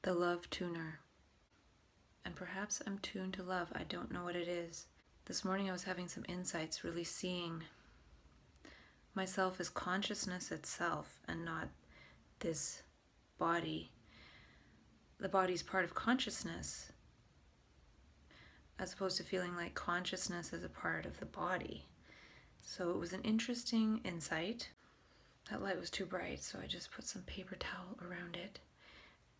The love tuner. And perhaps I'm tuned to love. I don't know what it is. This morning I was having some insights, really seeing myself as consciousness itself and not this body. The body's part of consciousness, as opposed to feeling like consciousness is a part of the body. So it was an interesting insight. That light was too bright, so I just put some paper towel around it.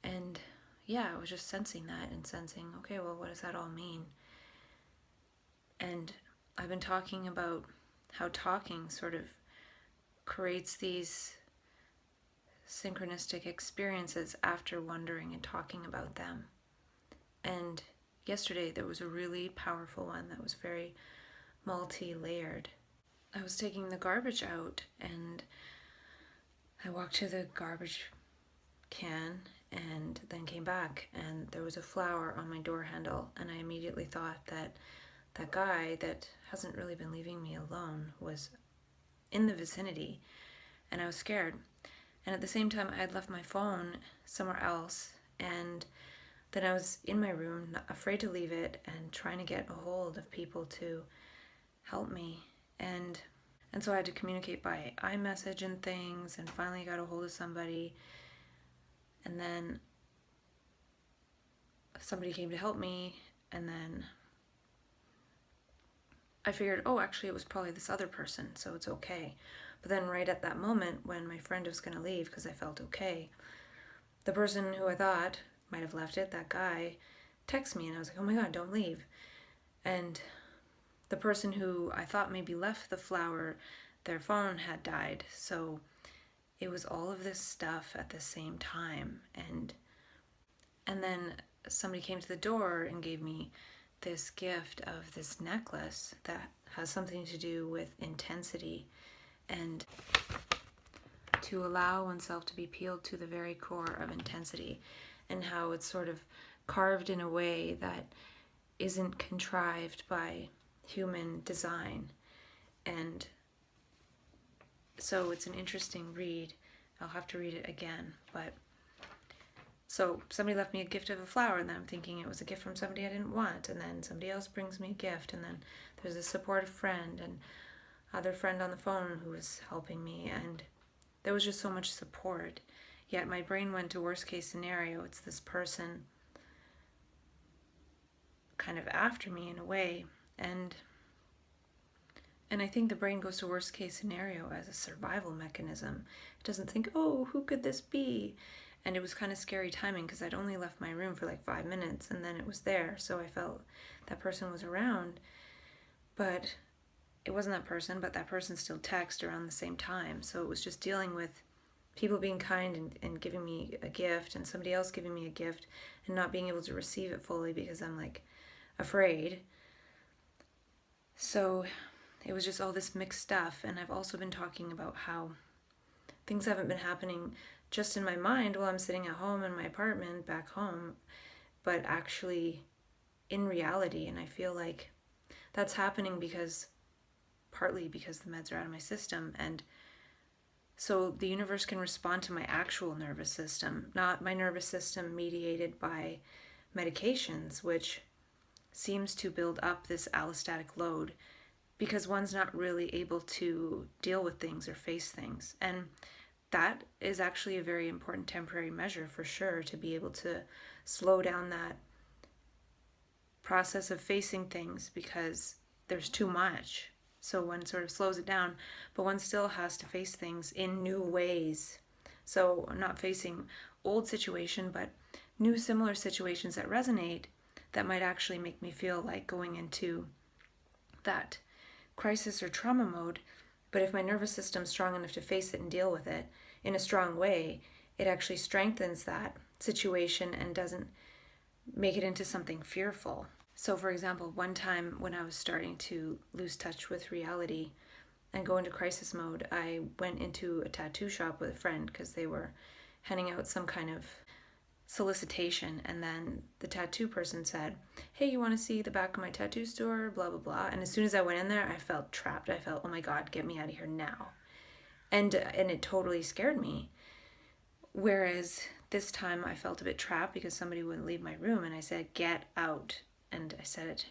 And yeah, I was just sensing that and sensing, okay, well, what does that all mean? And I've been talking about how talking sort of creates these synchronistic experiences after wondering and talking about them. And yesterday there was a really powerful one that was very multi-layered. I was taking the garbage out and I walked to the garbage can and then came back, and there was a flower on my door handle, and I immediately thought that that guy that hasn't really been leaving me alone was in the vicinity, and I was scared. And at the same time, I had left my phone somewhere else, and then I was in my room, afraid to leave it, and trying to get a hold of people to help me. And so I had to communicate by iMessage and things, and finally got a hold of somebody. And then somebody came to help me, and then I figured, oh, actually it was probably this other person, so it's okay. But then right at that moment when my friend was going to leave because I felt okay, the person who I thought might have left it, that guy, texted me, and I was like, oh my god, don't leave. And the person who I thought maybe left the flower, their phone had died, so it was all of this stuff at the same time. And then somebody came to the door and gave me this gift of this necklace that has something to do with intensity and to allow oneself to be peeled to the very core of intensity, and how it's sort of carved in a way that isn't contrived by human design. And so it's an interesting read. I'll have to read it again. But so somebody left me a gift of a flower, and then I'm thinking it was a gift from somebody I didn't want, and then somebody else brings me a gift, and then there's a supportive friend and other friend on the phone who was helping me, and there was just so much support. Yet my brain went to worst case scenario. It's this person kind of after me in a way, and I think the brain goes to worst case scenario as a survival mechanism. It doesn't think, oh, who could this be? And it was kind of scary timing because I'd only left my room for like 5 minutes, and then it was there, so I felt that person was around. But it wasn't that person, but that person still texted around the same time. So it was just dealing with people being kind and giving me a gift, and somebody else giving me a gift and not being able to receive it fully because I'm like afraid. So it was just all this mixed stuff. And I've also been talking about how things haven't been happening just in my mind while I'm sitting at home in my apartment back home, but actually in reality. And I feel like that's happening partly because the meds are out of my system. And so the universe can respond to my actual nervous system, not my nervous system mediated by medications, which seems to build up this allostatic load because one's not really able to deal with things or face things. And that is actually a very important temporary measure for sure, to be able to slow down that process of facing things because there's too much. So one sort of slows it down, but one still has to face things in new ways. So I'm not facing old situation, but new similar situations that resonate that might actually make me feel like going into that crisis or trauma mode. But if my nervous system's strong enough to face it and deal with it in a strong way, it actually strengthens that situation and doesn't make it into something fearful. So for example, one time when I was starting to lose touch with reality and go into crisis mode, I went into a tattoo shop with a friend because they were handing out some kind of solicitation, and then the tattoo person said, hey, you want to see the back of my tattoo store, blah blah blah. And as soon as I went in there, I felt trapped. I felt, oh my god, get me out of here now. And it totally scared me. Whereas This time I felt a bit trapped because somebody wouldn't leave my room, and I said, "Get out." And I said it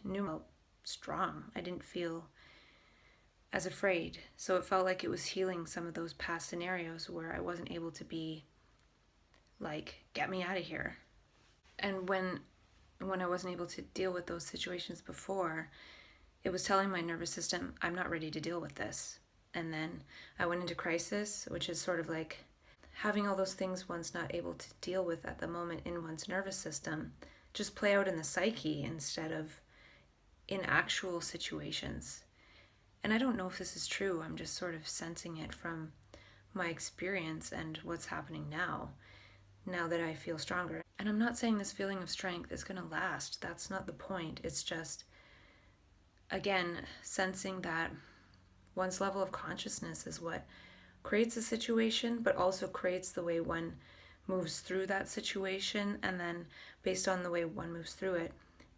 strong. I didn't feel as afraid. So it felt like it was healing some of those past scenarios where I wasn't able to be like, "Get me out of here." And when I wasn't able to deal with those situations before, it was telling my nervous system, "I'm not ready to deal with this." And then I went into crisis, which is sort of like having all those things one's not able to deal with at the moment in one's nervous system just play out in the psyche instead of in actual situations. And I don't know if this is true. I'm just sort of sensing it from my experience and what's happening now that I feel stronger. And I'm not saying this feeling of strength is going to last. That's not the point. It's just, again, sensing that one's level of consciousness is what creates a situation, but also creates the way one moves through that situation. And then based on the way one moves through it,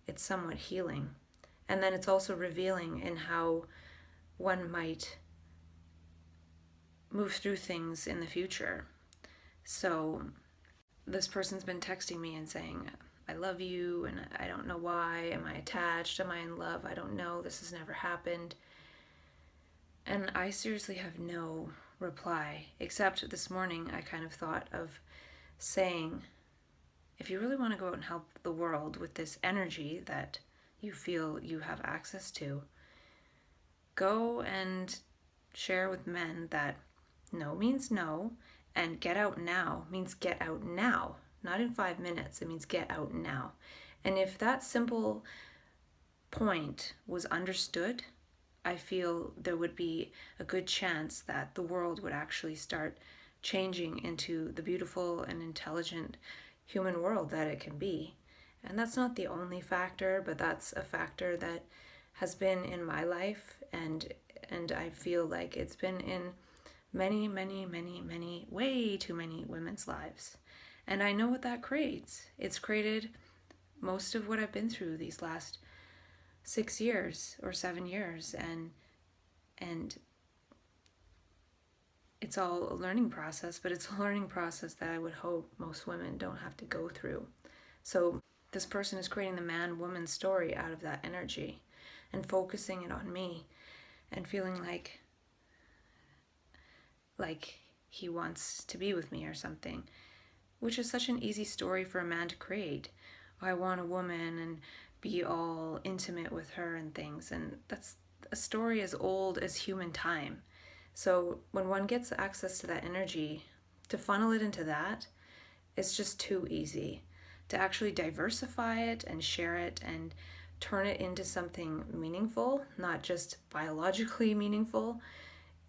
it's somewhat healing. And then it's also revealing in how one might move through things in the future. So this person's been texting me and saying, "I love you, and I don't know why. Am I attached? Am I in love? I don't know. This has never happened." And I seriously have no reply, except this morning I kind of thought of saying, if you really want to go out and help the world with this energy that you feel you have access to, go and share with men that no means no, and get out now means get out now, not in 5 minutes. It means get out now. And if that simple point was understood, I feel there would be a good chance that the world would actually start changing into the beautiful and intelligent human world that it can be. And that's not the only factor, but that's a factor that has been in my life, and I feel like it's been in many, way too many women's lives. And I know what that creates. It's created most of what I've been through these last 6 years or 7 years, and it's all a learning process, but it's a learning process that I would hope most women don't have to go through. So this person is creating the man-woman story out of that energy and focusing it on me and feeling like he wants to be with me or something, which is such an easy story for a man to create. I want a woman and be all intimate with her and things, and that's a story as old as human time. So when one gets access to that energy, to funnel it into that, it's just too easy. To actually diversify it and share it and turn it into something meaningful, not just biologically meaningful,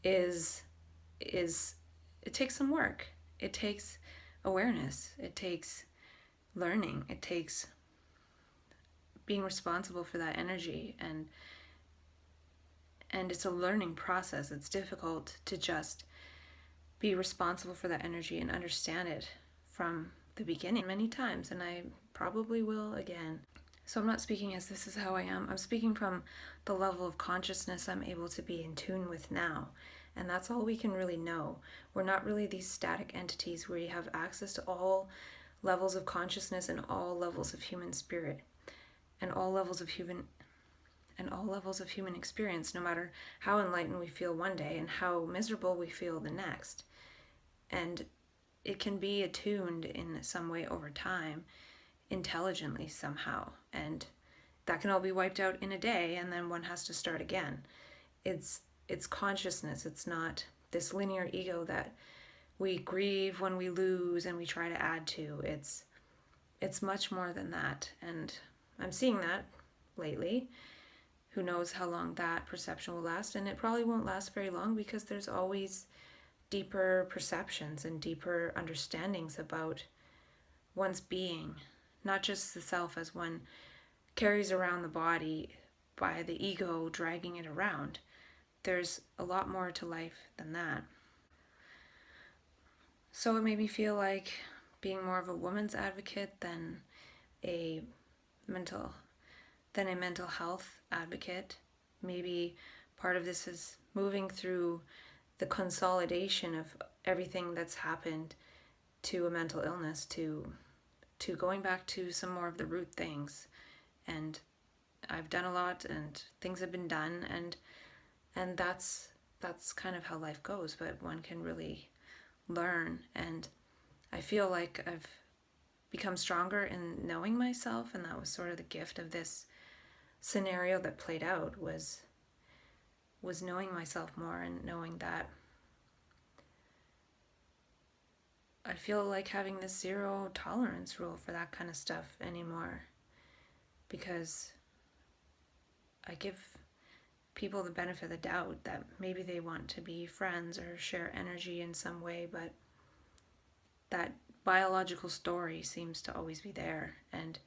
is it takes some work. It takes awareness. It takes learning. It takes being responsible for that energy, and it's a learning process. It's difficult to just be responsible for that energy and understand it from the beginning many times, and I probably will again. So I'm not speaking as this is how I am. I'm speaking from the level of consciousness I'm able to be in tune with now. And that's all we can really know. We're not really these static entities where you have access to all levels of consciousness and all levels of human spirit and all levels of human experience, no matter how enlightened we feel one day and how miserable we feel the next. And it can be attuned in some way over time, intelligently somehow, and that can all be wiped out in a day, and then one has to start again. It's consciousness. It's not this linear ego that we grieve when we lose and we try to add to. It's much more than that, and I'm seeing that lately. Who knows how long that perception will last, and it probably won't last very long, because there's always deeper perceptions and deeper understandings about one's being, not just the self as one carries around the body by the ego dragging it around. There's a lot more to life than that. So it made me feel like being more of a woman's advocate than a mental health advocate. Maybe part of this is moving through the consolidation of everything that's happened to a mental illness, to going back to some more of the root things. And I've done a lot, and things have been done, and that's kind of how life goes. But one can really learn, and I feel like I've become stronger in knowing myself, and that was sort of the gift of this scenario that played out, was knowing myself more, and knowing that I feel like having this zero tolerance rule for that kind of stuff anymore, because I give people the benefit of the doubt that maybe they want to be friends or share energy in some way, but that biological story seems to always be there. And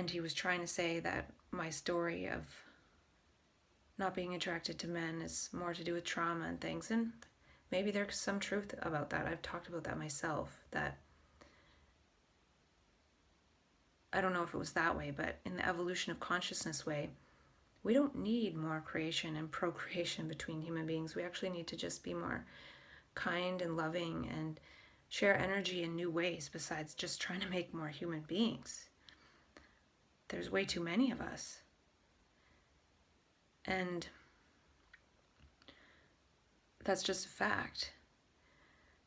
he was trying to say that my story of not being attracted to men is more to do with trauma and things, and maybe there's some truth about that. I've talked about that myself, that I don't know if it was that way, but in the evolution of consciousness way, we don't need more creation and procreation between human beings. We actually need to just be more kind and loving and share energy in new ways besides just trying to make more human beings. There's way too many of us. And that's just a fact.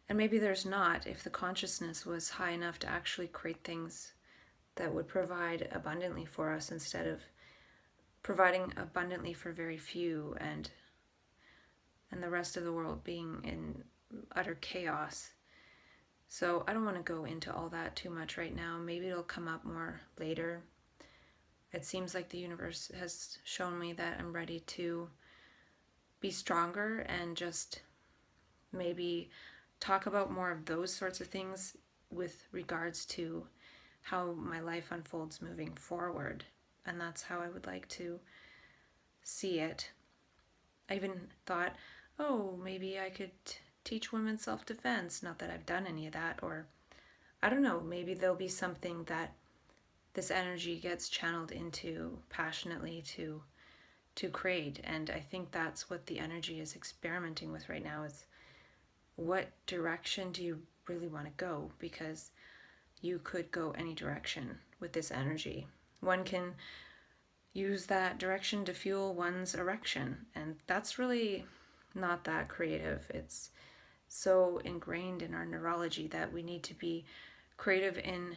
And maybe there's not, if the consciousness was high enough to actually create things that would provide abundantly for us, instead of providing abundantly for very few, and the rest of the world being in utter chaos. So I don't want to go into all that too much right now. Maybe it'll come up more later. It seems like the universe has shown me that I'm ready to be stronger, and just maybe talk about more of those sorts of things with regards to how my life unfolds moving forward. And that's how I would like to see it. I even thought, oh, maybe I could teach women self-defense. Not that I've done any of that, or I don't know, maybe there'll be something that this energy gets channeled into passionately to create. And I think that's what the energy is experimenting with right now, is what direction do you really want to go? Because you could go any direction with this energy. One can use that direction to fuel one's erection, and that's really not that creative. It's so ingrained in our neurology that we need to be creative in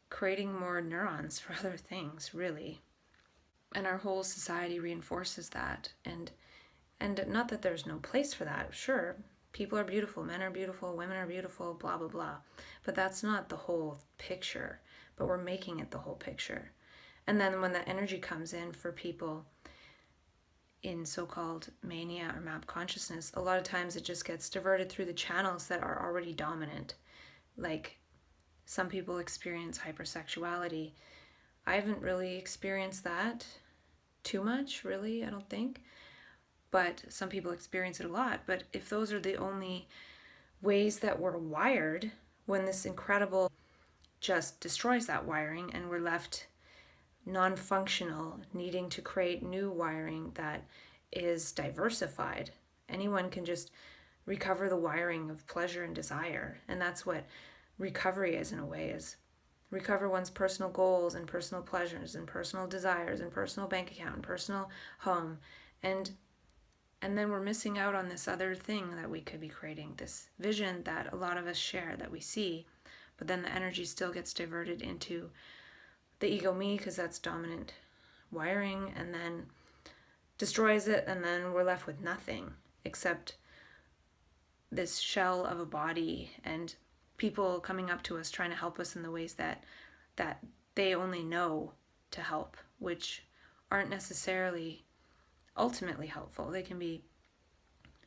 creating more neurons for other things, really. And our whole society reinforces that. And not that there's no place for that. Sure, people are beautiful, men are beautiful, women are beautiful, blah, blah, blah. But that's not the whole picture. But we're making it the whole picture. And then when that energy comes in for people in so-called mania or map consciousness, a lot of times it just gets diverted through the channels that are already dominant. Like, some people experience hypersexuality. I haven't really experienced that too much, really, I don't think. But some people experience it a lot. But if those are the only ways that we're wired, when this incredible just destroys that wiring and we're left non-functional, needing to create new wiring that is diversified, anyone can just recover the wiring of pleasure and desire. And that's what recovery is, in a way, is recover one's personal goals and personal pleasures and personal desires and personal bank account and personal home. And then we're missing out on this other thing that we could be creating, this vision that a lot of us share, that we see, but then the energy still gets diverted into the ego me, because that's dominant wiring, and then destroys it, and then we're left with nothing except this shell of a body, and people coming up to us trying to help us in the ways that they only know to help, which aren't necessarily ultimately helpful. They can be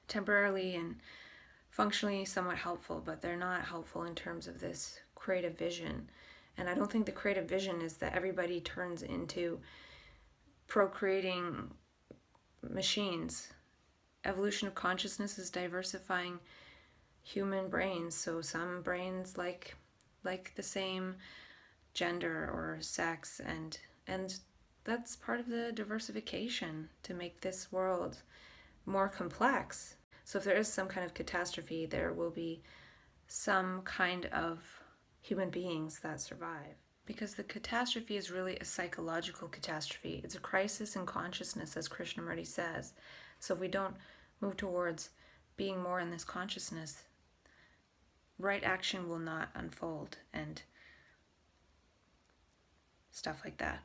temporarily and functionally somewhat helpful, but they're not helpful in terms of this creative vision. And I don't think the creative vision is that everybody turns into procreating machines. Evolution of consciousness is diversifying human brains, so some brains like the same gender or sex, and that's part of the diversification to make this world more complex. So if there is some kind of catastrophe, there will be some kind of human beings that survive. Because the catastrophe is really a psychological catastrophe. It's a crisis in consciousness, as Krishnamurti says. So if we don't move towards being more in this consciousness, right action will not unfold and stuff like that.